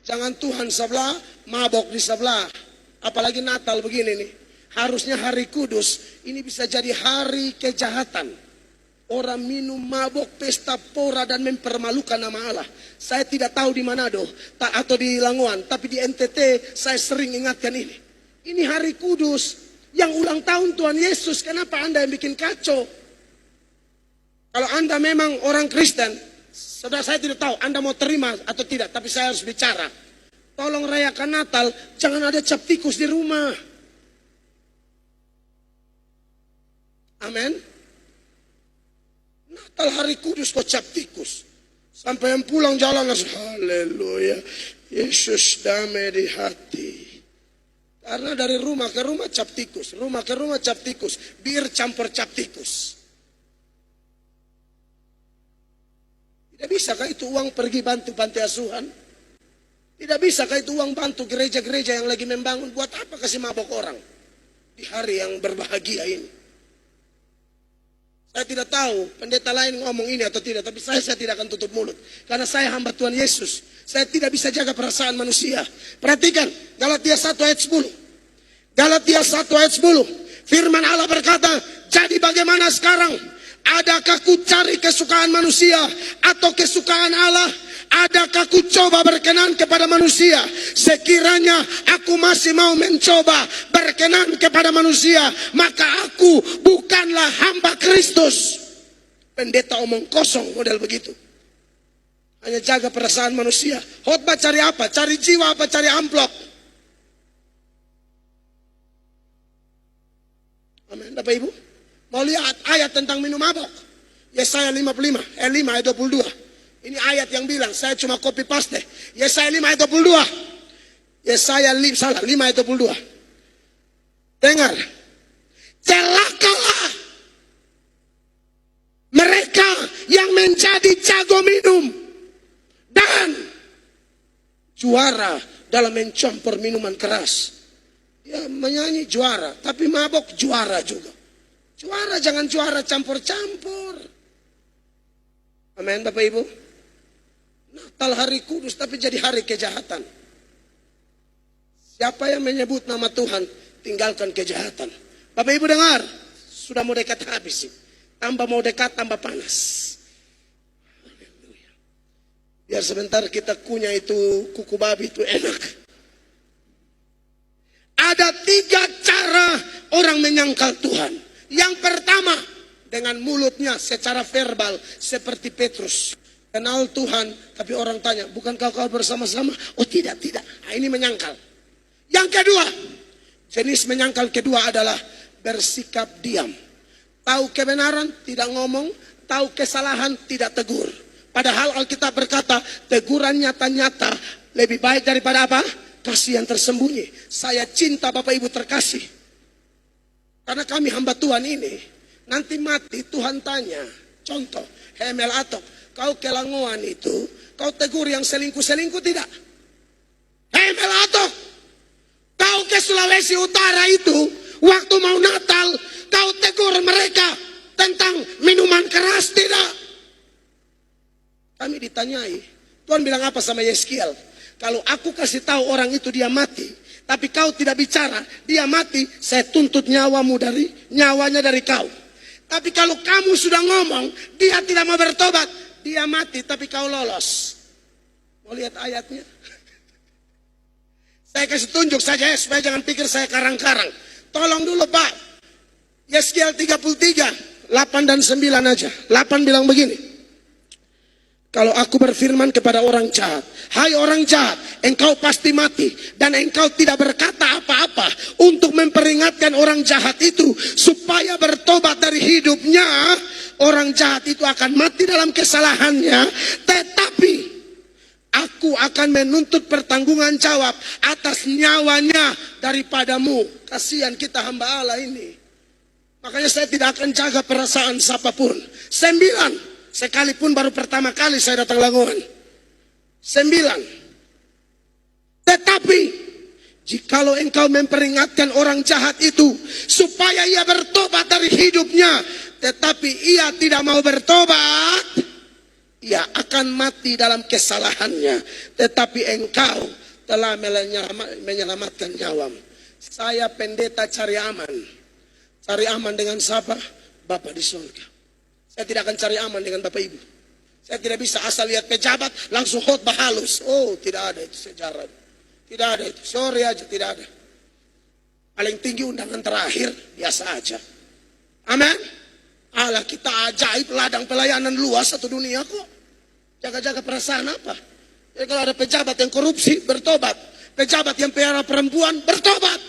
Jangan Tuhan sebelah, mabok di sebelah. Apalagi Natal begini nih. Harusnya hari kudus, ini bisa jadi hari kejahatan. Orang minum, mabok, pesta, pora, dan mempermalukan nama Allah. Saya tidak tahu di Manado atau di Langoan, tapi di NTT saya sering ingatkan ini. Ini hari kudus, yang ulang tahun Tuhan Yesus. Kenapa Anda yang bikin kacau? Kalau Anda memang orang Kristen, saudara, saya tidak tahu Anda mau terima atau tidak, tapi saya harus bicara. Tolong rayakan Natal, jangan ada cap tikus di rumah. Amin. Natal hari kudus kok cap tikus. Sampai yang pulang jalan langsung haleluya. Yesus damai di hati. Karena dari rumah ke rumah cap tikus, rumah ke rumah cap tikus, bir campur cap tikus. Tidak bisakah itu uang pergi bantu panti asuhan? Tidak bisakah itu uang bantu gereja-gereja yang lagi membangun? Buat apa kasih mabok orang di hari yang berbahagia ini? Saya tidak tahu pendeta lain ngomong ini atau tidak, tapi saya tidak akan tutup mulut. Karena saya hamba Tuhan Yesus. Saya tidak bisa jaga perasaan manusia. Perhatikan Galatia 1 ayat 10. Galatia 1 ayat 10. Firman Allah berkata, jadi bagaimana sekarang? Adakah ku cari kesukaan manusia atau kesukaan Allah? Adakah ku coba berkenan kepada manusia? Sekiranya aku masih mau mencoba berkenan kepada manusia, maka aku bukanlah hamba Kristus. Pendeta omong kosong model begitu. Hanya jaga perasaan manusia. Khotbah cari apa? Cari jiwa apa cari amplop? Amin. Bapak Ibu, mau lihat ayat tentang minum mabok? Yesaya 55, 5 ayat 22. Ini ayat yang bilang, saya cuma copy paste. Yesaya 5 ayat 22. Yesaya 5 ayat 22. Dengar. Celakalah mereka yang menjadi jago minum dan juara dalam mencampur minuman keras. Ya menyanyi juara, tapi mabok juara juga. Juara jangan juara campur-campur. Amin Bapak Ibu. Natal hari kudus tapi jadi hari kejahatan. Siapa yang menyebut nama Tuhan, tinggalkan kejahatan. Bapak Ibu dengar, sudah mau dekat habis. Tambah mau dekat, tambah panas. Biar sebentar kita kunyah itu kuku babi itu enak. Ada 3 cara orang menyangkal Tuhan. Yang pertama, dengan mulutnya secara verbal seperti Petrus. Kenal Tuhan, tapi orang tanya, bukankah kau bersama-sama? Oh tidak. Nah, ini menyangkal. Yang kedua, jenis menyangkal kedua adalah bersikap diam. Tahu kebenaran, tidak ngomong. Tahu kesalahan, tidak tegur. Padahal Alkitab berkata, teguran nyata-nyata lebih baik daripada apa? Kasih yang tersembunyi. Saya cinta Bapak Ibu terkasih. Karena kami hamba Tuhan ini, nanti mati Tuhan tanya. Contoh, Hemel Atok, kau ke Langoan itu, kau tegur yang selingkuh-selingkuh tidak? Hemel Atok, kau ke Sulawesi Utara itu, waktu mau Natal, kau tegur mereka tentang minuman keras tidak? Kami ditanyai, Tuhan bilang apa sama Yeskiel? Kalau aku kasih tahu orang itu dia mati, tapi kau tidak bicara, dia mati, saya tuntut nyawanya dari kau. Tapi kalau kamu sudah ngomong, dia tidak mau bertobat, dia mati, tapi kau lolos. Mau lihat ayatnya? Saya kasih tunjuk saja ya, supaya jangan pikir saya karang-karang. Tolong dulu Pak. Yeskiel 33, 8 dan 9 aja. 8 bilang begini. Kalau aku berfirman kepada orang jahat, hai orang jahat, engkau pasti mati. Dan engkau tidak berkata apa-apa untuk memperingatkan orang jahat itu supaya bertobat dari hidupnya. Orang jahat itu akan mati dalam kesalahannya. Tetapi aku akan menuntut pertanggungan jawab atas nyawanya daripadamu. Kasihan kita hamba Allah ini. Makanya saya tidak akan jaga perasaan siapapun. 9. Sekalipun baru pertama kali saya datang Langoan. 9. Tetapi jikalau engkau memperingatkan orang jahat itu supaya ia bertobat dari hidupnya, tetapi ia tidak mau bertobat, ia akan mati dalam kesalahannya, tetapi engkau telah menyelamatkan nyawamu. Saya pendeta cari aman. Cari aman dengan siapa? Bapa di surga. Saya tidak akan cari aman dengan Bapak Ibu. Saya tidak bisa asal lihat pejabat langsung khotbah halus. Oh, tidak ada itu sejarah. Tidak ada itu. Sorry aja, tidak ada. Paling tinggi undangan terakhir, biasa aja. Amin. Allah kita ajaib, ladang pelayanan luas satu dunia kok. Jaga-jaga perasaan apa? Jadi kalau ada pejabat yang korupsi, bertobat. Pejabat yang pelihara perempuan, bertobat.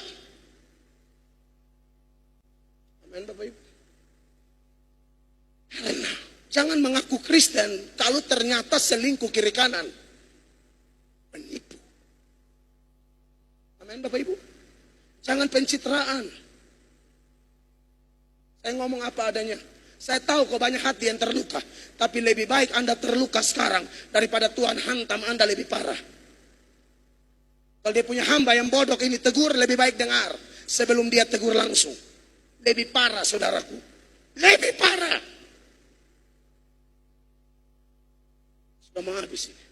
Amin Bapak Ibu. Karena jangan mengaku Kristen kalau ternyata selingkuh kiri kanan. Menipu. Amin Bapak Ibu. Jangan pencitraan. Saya ngomong apa adanya. Saya tahu kok banyak hati yang terluka. Tapi lebih baik Anda terluka sekarang daripada Tuhan hantam Anda lebih parah. Kalau dia punya hamba yang bodoh ini tegur, lebih baik dengar sebelum dia tegur langsung. Lebih parah saudaraku. Lebih parah. Sudah mau habis ini.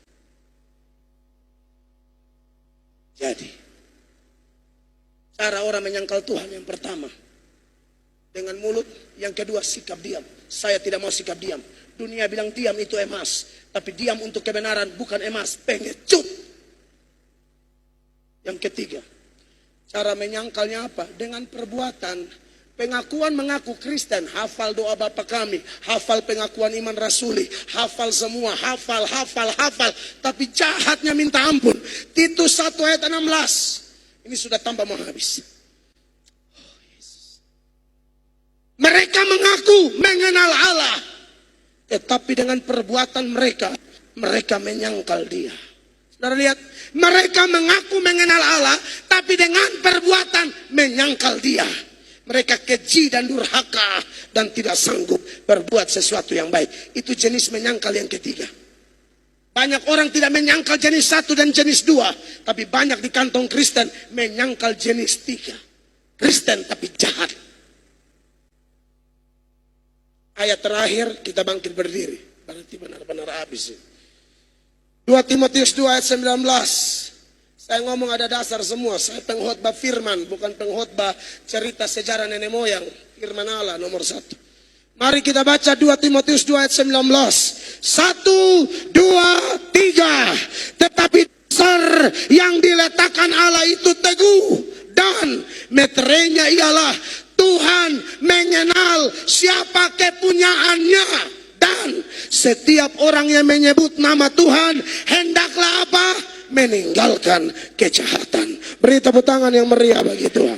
Jadi cara orang menyangkal Tuhan yang pertama dengan mulut, yang kedua sikap diam. Saya tidak mau sikap diam. Dunia bilang diam itu emas, tapi diam untuk kebenaran bukan emas, pengecut. Yang ketiga, cara menyangkalnya apa? Dengan perbuatan. Pengakuan mengaku Kristen, hafal doa Bapa kami, hafal pengakuan iman rasuli, hafal semua, hafal. Tapi jahatnya minta ampun. Titus 1 ayat 16. Ini sudah tambah mau habis. Oh, Yesus. Mereka mengaku mengenal Allah, tetapi dengan perbuatan mereka menyangkal Dia. Saudara lihat, mereka mengaku mengenal Allah, tapi dengan perbuatan menyangkal Dia. Mereka keji dan durhaka dan tidak sanggup berbuat sesuatu yang baik. Itu jenis menyangkal yang ketiga. Banyak orang tidak menyangkal jenis 1 dan jenis 2. Tapi banyak di kantong Kristen menyangkal jenis 3. Kristen tapi jahat. Ayat terakhir kita bangkit berdiri. Berarti benar-benar habis. 2 Timotius 2 ayat 19. Saya ngomong ada dasar semua. Saya pengkhotbah firman, bukan pengkhotbah cerita sejarah nenek moyang. Firman Allah nomor 1. Mari kita baca 2 Timotius 2 ayat 19. 1, 2, 3. Tetapi dasar yang diletakkan Allah itu teguh. Dan meterainya ialah Tuhan mengenal siapa kepunyaannya. Dan setiap orang yang menyebut nama Tuhan hendaklah apa? Meninggalkan kejahatan. Beri tepuk tangan yang meriah bagi Tuhan.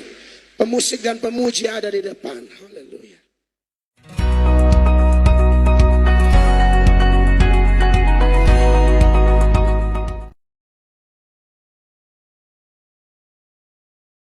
Pemusik dan pemuji ada di depan. Haleluya.